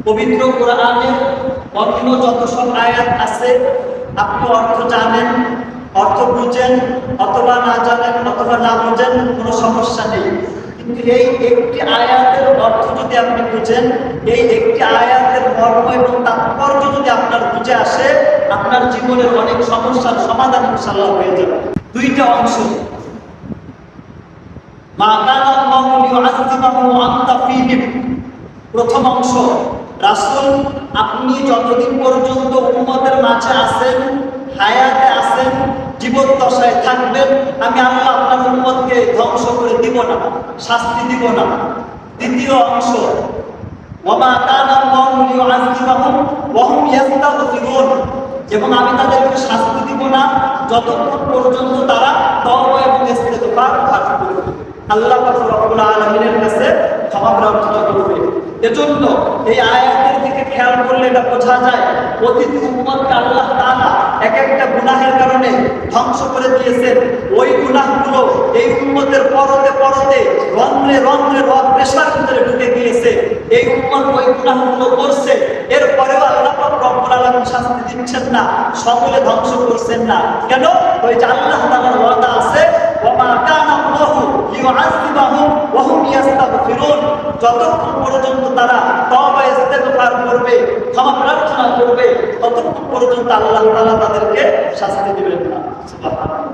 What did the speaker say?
পবিত্র কোরআনের অন্য যত সব আয়াত আছে আপনি অর্থ জানেন, অর্থ বুঝেন, অথবা না জানেন অথবা না বুঝেন, কোনো সমস্যা নেই। কিন্তু এই একটি আয়াতের অর্থ যদি আপনি বুঝেন, এই একটি আয়াতের মর্ম এবং তাৎপর্য যদি আপনার বুঝে আসে, আপনার জীবনের অনেক সমস্যার সমাধান ইনশাআল্লাহ হয়ে যাবে। দুইটা অংশ, মা কানা আল্লাহু লিউআযযিবাহুম ওয়া আনতা ফীহিম। প্রথম অংশ, রাসূল আপনি যতদিন পর্যন্ত উম্মতের মাঝে আছেন, হায়াতে আছেন, জীবদ্দশায় থাকবেন, আমি আল্লাহ আপনার উম্মতকে ধ্বংস করে দিব না, শাস্তি দিব না। দ্বিতীয় অংশ, ওয়া মা কানা আল্লাহু লিউআযযিবাহুম ওয়া হুম ইস্তাগফিরুন, এবং আমি তাদেরকে শাস্তি দিব না যতক্ষণ পর্যন্ত তারা তওবা এবং ইস্তিগফার পাঠ করবে, আল্লাহ পাক রব্বুল আলামিনের কাছে ক্ষমা প্রার্থনা করবে। এজন্য এই আয়াতের দিকে খেয়াল করলে এটা বোঝা যায় প্রতিটি উম্মতকে আল্লাহ তাআলা এক একটা গুনাহের কারণে ধ্বংস করে দিয়েছেন। ওই গুনাহগুলো এই উম্মতের পরতে পরতে রন্ধ্রে রন্ধ্রে রগ পেশার ভিতরে ঢুকে গিয়েছে। এই উম্মত ওই গুনাহগুলো করছে, এরপরেও আল্লাহ পাক রব্বুল আলামিন শাস্তি দিচ্ছেন না, সকলে ধ্বংস করছেন না। কেন? ওই যে আল্লাহ তাআলার ওয়াদা আছে, ওয়া মা কানা আল্লাহু লিউআযযিবাহুম ওয়া হুম ইস্তাগফিরুন, যতক্ষণ পর্যন্ত তারা তওবা ইস্তিগফার করবে, ক্ষমা প্রার্থনা করবে, ততক্ষণ পর্যন্ত আল্লাহ তাআলা তাদেরকে শাস্তি দিবেন না। সুবহানাল্লাহ।